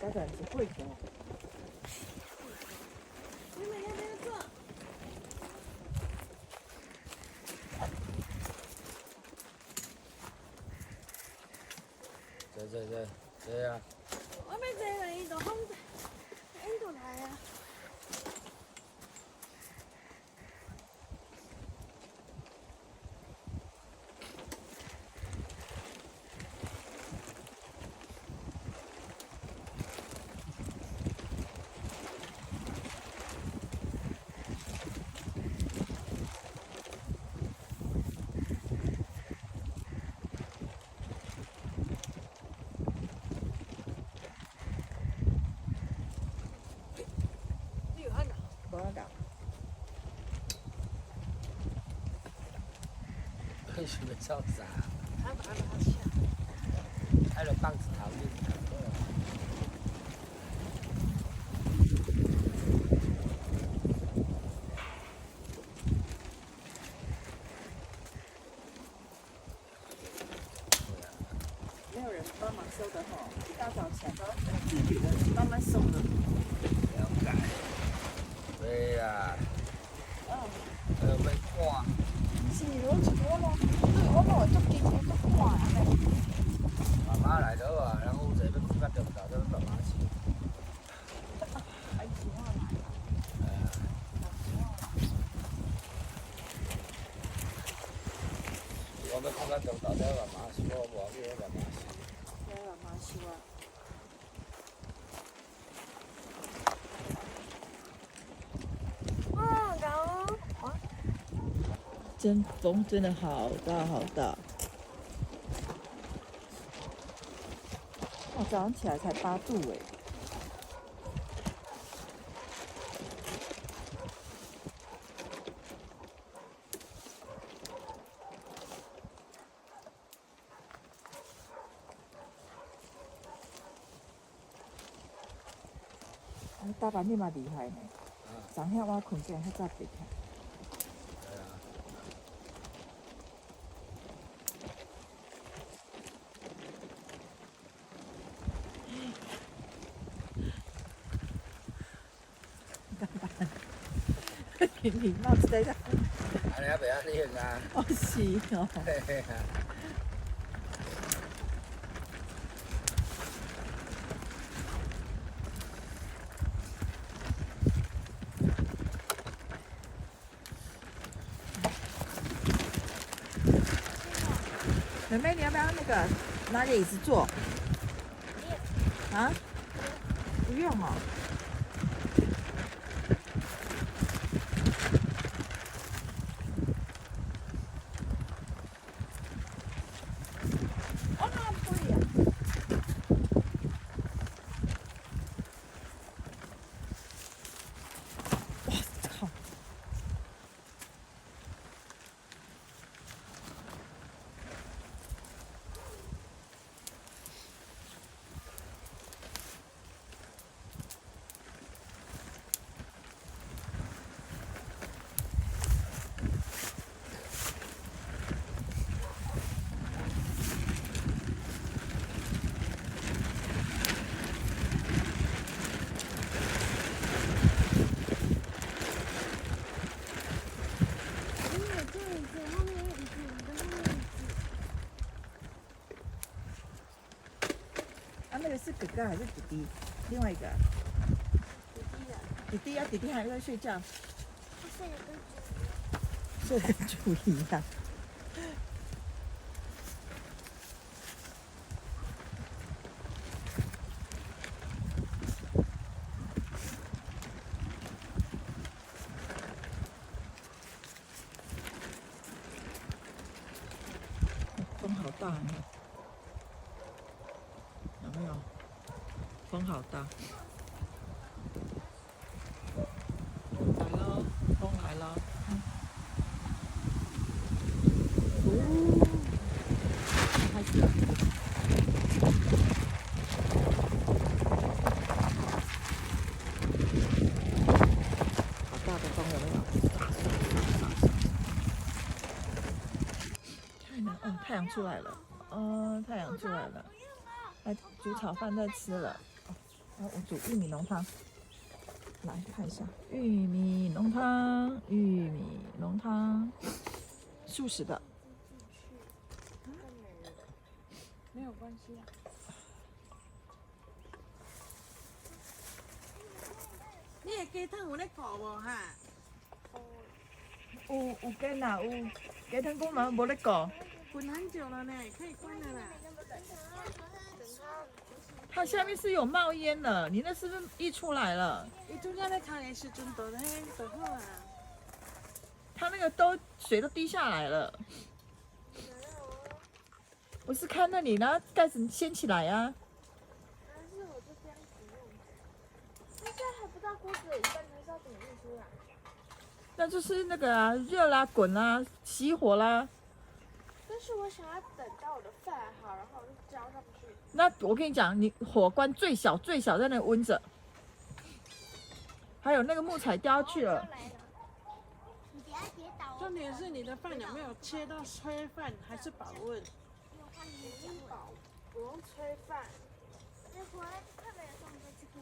家长是贵的。你们要不要做？这啊！我要坐来，伊就风，伊就来啊。无啊搞，你想要做啥？他把它下。爱就棒子头你。没有人帮忙收的吼，一大早起来都要自己的慢慢收的。了解。对啊。嗯。要赶。是，我足紧的足赶啊嘞。慢慢来就好啊，咱有这要煮到中昼，咱慢慢烧。还几号来？我要煮到中昼，咱慢慢烧，无要紧，慢慢烧。要慢慢烧啊。真风真的好大好大。我早上起来才8度哎。大阪你嘛厉害呢，昨天我困觉较早起来。礼貌之类的。安尼也袂安尼啊。哦是哦。嘿嘿啊。妹妹，你要不要那个拿个椅子坐？啊？不用哦。那个是哥哥还是弟弟？另外一个。弟弟啊，弟弟还在睡觉。睡得跟猪一样。风好大呢。有没有？风好大。来喽，风来了。开始了。好大的风有没有？太阳出来了。太阳出来了。来煮炒饭再吃了。我煮玉米浓汤，来看一下玉米浓汤，玉米浓汤，素食的。没有关系啊。你的鸡汤有咧顾无哈？有鸡呐，有鸡汤公嘛无咧顾。滚很久了呢，可以关了啦。它下面是有冒烟的，你那是不是溢出来了？伊中间咧开的时阵就好啊。它那个水都滴下来了。我是看那里，然后盖子掀起来啊。但是我就这样子用，那现在还不到锅子的一半，还是要怎么运出来？那就是那个啊，热啦、滚啦、熄火啦。但是我想要等到我的饭好，然后我就浇上去。那我跟你讲，你火关最小最小，在那温着。还有那个木材掉下去了。你不要跌倒。重点是你的饭有没有切到炊饭还是保温？不用炊饭。那回来快没的时候，你再去看。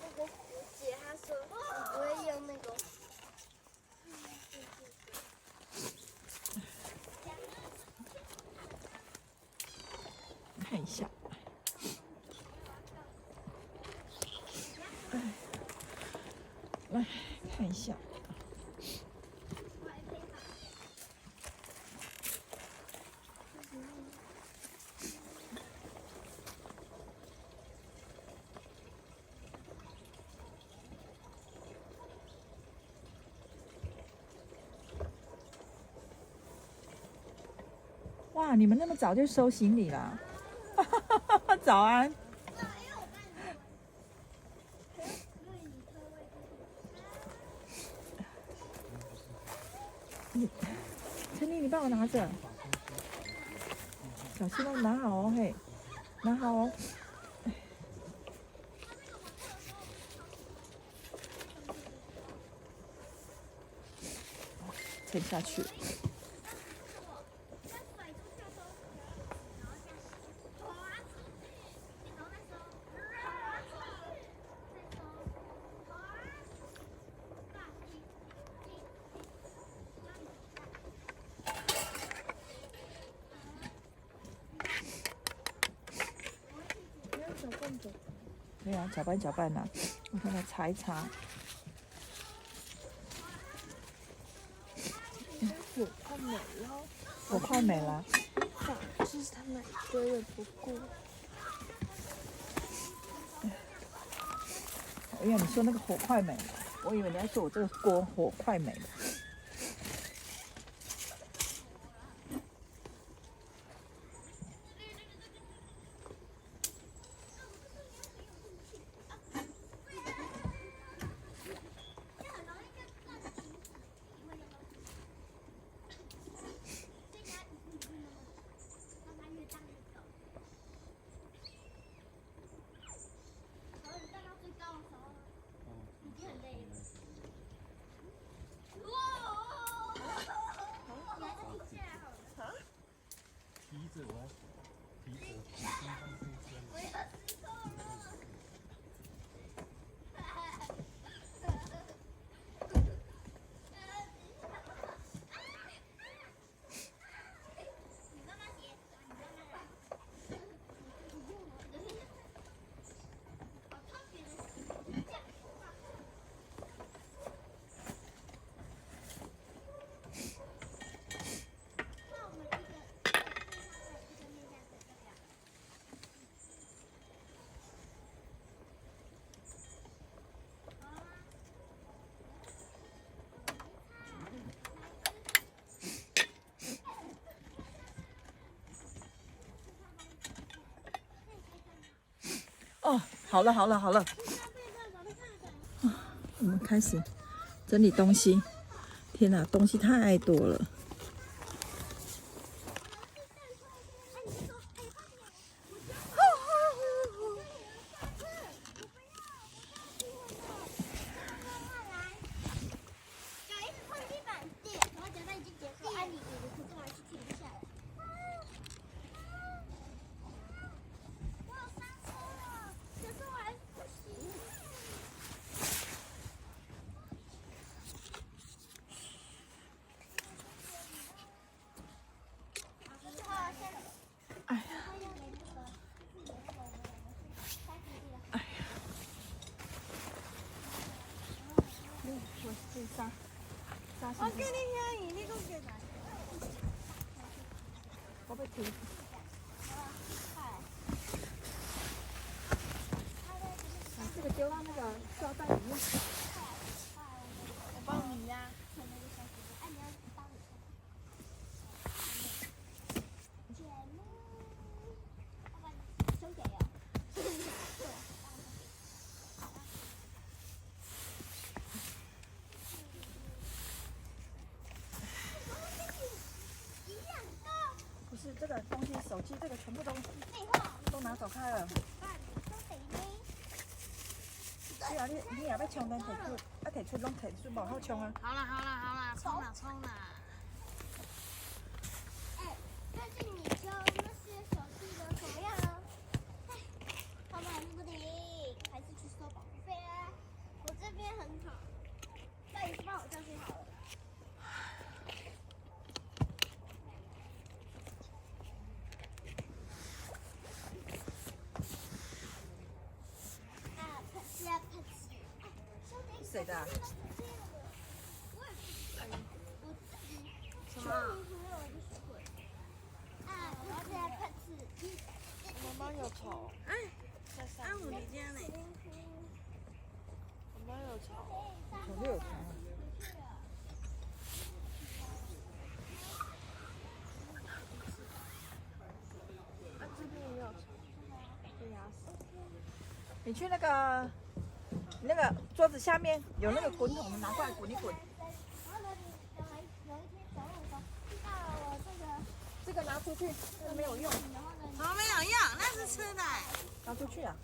那个姐她说你不会用那个。看一下，来看一下。哇，你们那么早就收行李了？早安。陈丽，你帮我拿着，小心哦，拿好哦，嘿，拿好哦。沉下去。对啊，搅拌搅拌呐，我看它擦一擦。火快没了，我快没了。就是他们堆的不够。哎呀，你说那个火快没了，我以为你要说我这个锅火快没了。哦，好了好了好了，我们开始整理东西。天哪，东西太多了。贴纸。把这个丢到那个塑料袋里面。我帮你呀。不是这个东西，手机这个全部都拿走开了。对啊，你也要充电，提出拢提出无好充啊。好了，冲了。哎，最近你教那些手机的怎么样呢？他们还是不停，还是去收保护费啊？我这边很好，那你帮我教训好了。谁的啊？什么？妈妈有吵。哎，安武你家呢？妈妈有吵。手六条。这边也有吵。被压死。你去那个桌子下面有那个滚筒，拿过来滚一滚。这个拿出去，这个没有用。我没有用，那是吃的。拿出去啊！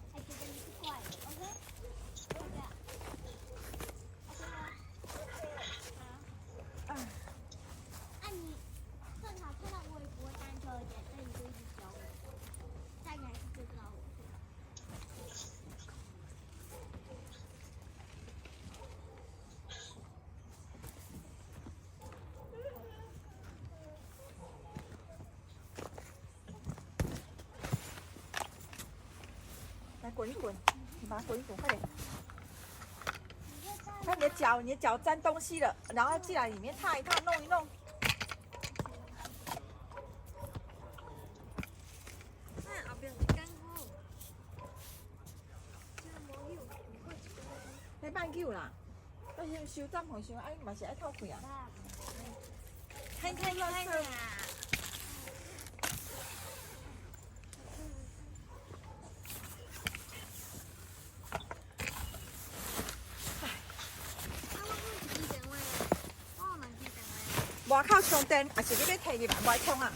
那你正常看到我也不会单挑一点，那你就一直教我，但你还是追不到我。来滚一滚，你把它滚一滚，快点！看你的脚沾东西了，然后进来里面踏一踏，弄一弄。那后边是干菇。迄慢救啦，但是收帐篷收爱嘛是爱透气啊。开啦！外口充电，还是你要摕入来外充啊？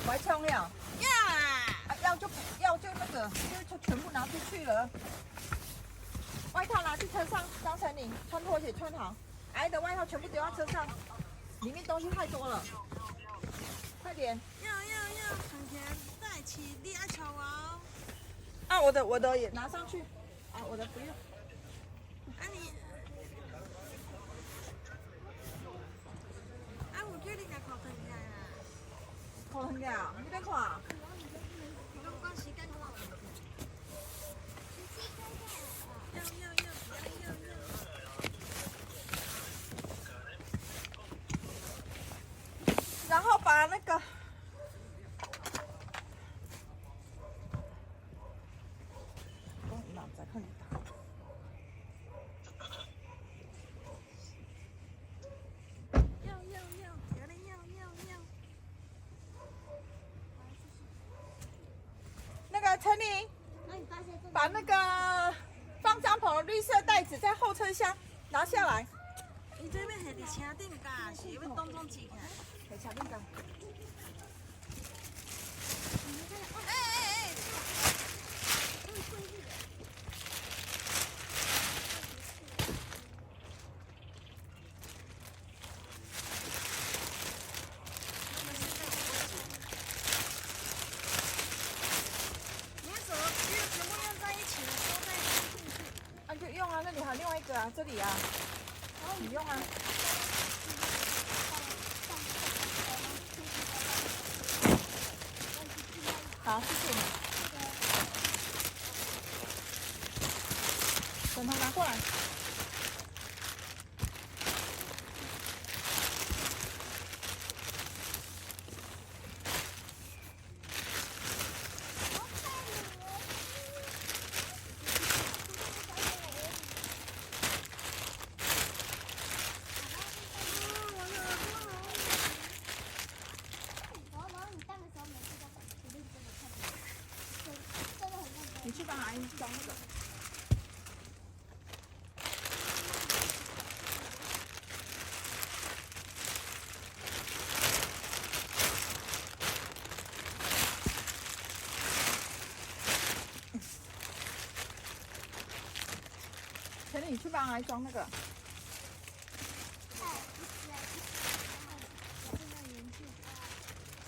外充了。要啊！要就那个，就全部拿出去了。外套拿去车上，张成你穿拖鞋穿好，矮的外套全部丢到车上，里面东西太多了，快点。要，存钱带起你爱瞧哦。啊，我的也拿上去，啊，我的不用。啊你，啊我叫你家靠分开啦。好很啊，你别看。用光时间看。要。然后把那个。在看你打。那个陈宁，把那个放帐篷的绿色袋子在后车厢拿下来。你这边系伫车顶架，是要当中挤开。在车顶架。用啊，那里还有另外一个啊，这里啊，你用啊。好，谢谢你。枕头拿过来。去帮阿姨装那个。陈丽，你去帮阿姨装那个。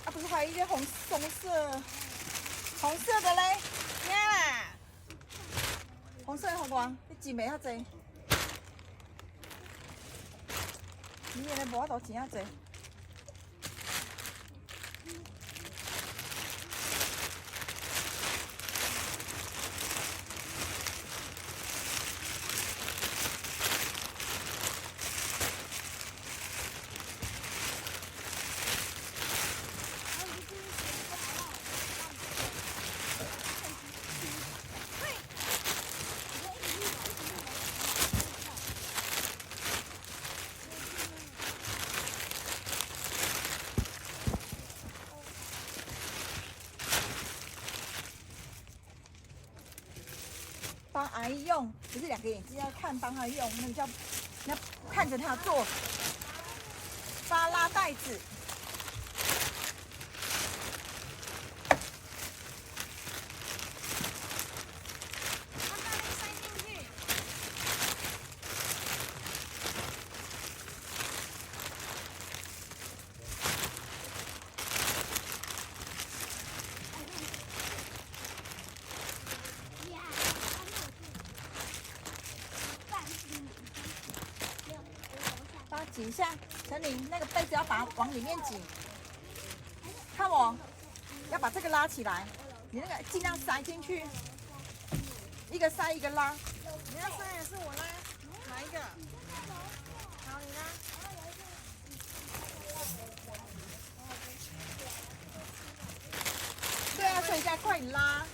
啊，不是还有一个红色的嘞？你看啦，红色的好光，你钱袂遐济，你现在无法度钱遐济。帮阿姨用，不是两个眼睛要看，帮她用，那个叫，你要看着她做，帮她拉袋子。帮她挤一下，陈琳，那个杯子要把它往里面挤。看我，要把这个拉起来，你那个尽量塞进去，一个塞一个拉。你要塞还是我拉？哪一个？好，你拉。对啊，所以现在快点拉。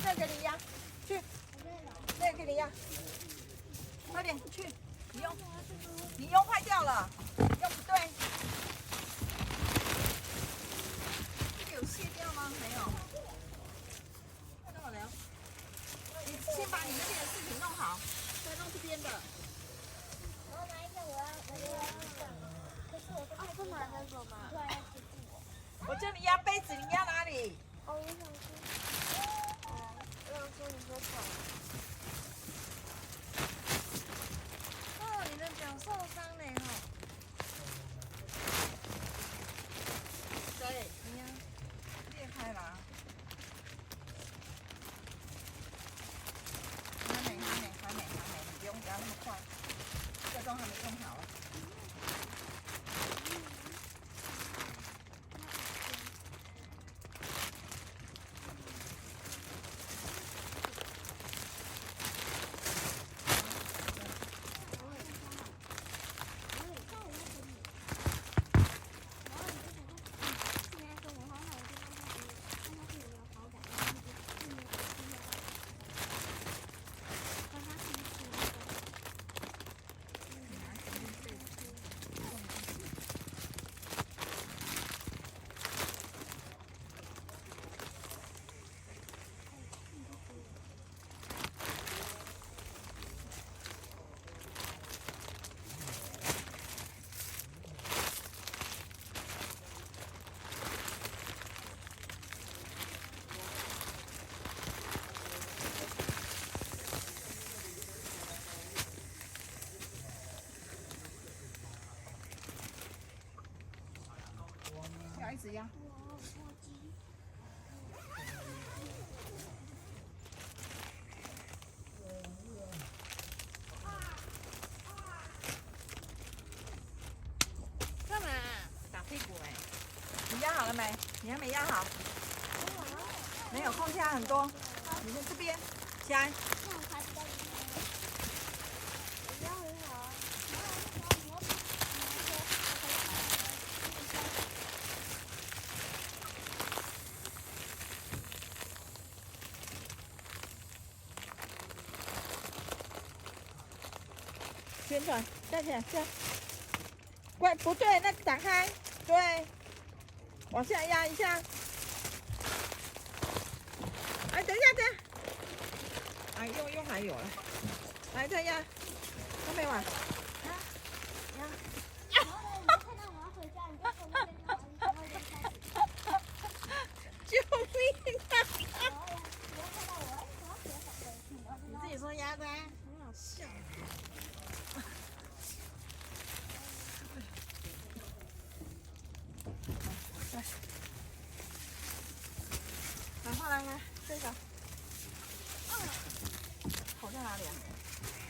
这个给你压，去，那个给你压，快点去，你用坏掉了，用不对，这个有卸掉吗？没有，那我聊，你先把你那边的事情弄好，再弄这边的。然后拿一个我要可是我不拿那个嘛，突然要记住我。我叫你压杯子，你压哪里？哦，我想说，我想说你说错了。哦，你的脚受伤了哦。对，你呀。裂开了啊。还没，你不用压那么快，这都还没用好。要一直压。干嘛？打屁股哎！你压好了没？你还没压好。没有，空气还很多。你在这边，起来。那我还比较厉害。旋转，站起来，这样。怪不对，那打开，对，往下压一下。哎，等一下，等一下。哎，用还有了，来再压，都没完。然后呢，你就看到我要回家，你就从那边看，然后就开始。救命啊！然后呀，你要看到我，哎，我要学小飞机，然后就你自己说压的，很好笑。来，换来，这个。头在哪里啊？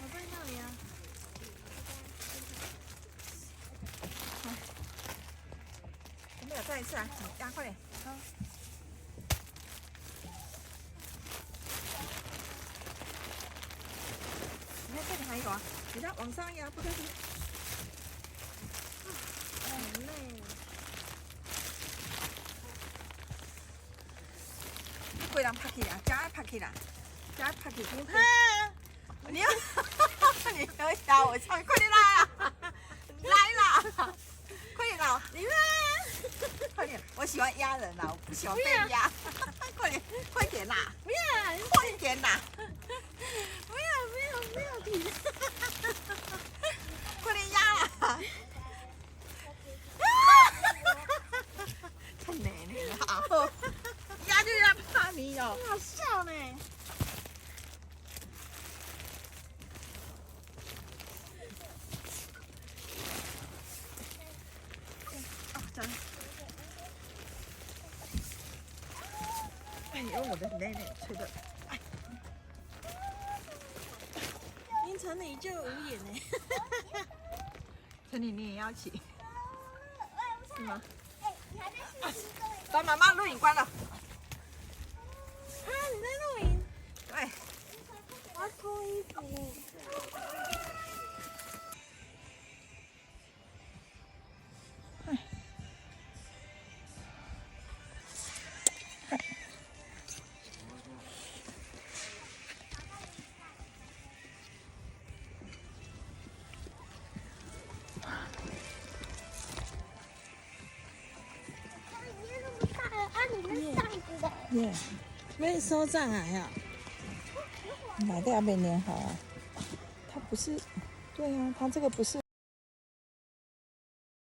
我在那里啊。有没有再一次啊？你压快点。好。你看这里还有啊，你再往上压，不对。很累。贵人拍起啦，加拍起啦，加拍起。不怕啊。你要，你要吓我唱，快点来啊！来啦！快点啦！你怕？快点！我喜欢压人啦，我不喜欢被压。快点，快点啦！不要，快点啦！不要停！快点压啦！太奶奶了，好，压就压怕你哦。很好笑呢。啊，真。哎呦，我的奶奶吹的。凌晨你就无言呢。陈妮，你也要起是吗？哎，你还在学习中？把妈妈录影关了。啊，你在录影？对。我要脱衣服。耶，没收障碍啊。哪个还没粘好啊？它不是，对啊，它这个不是。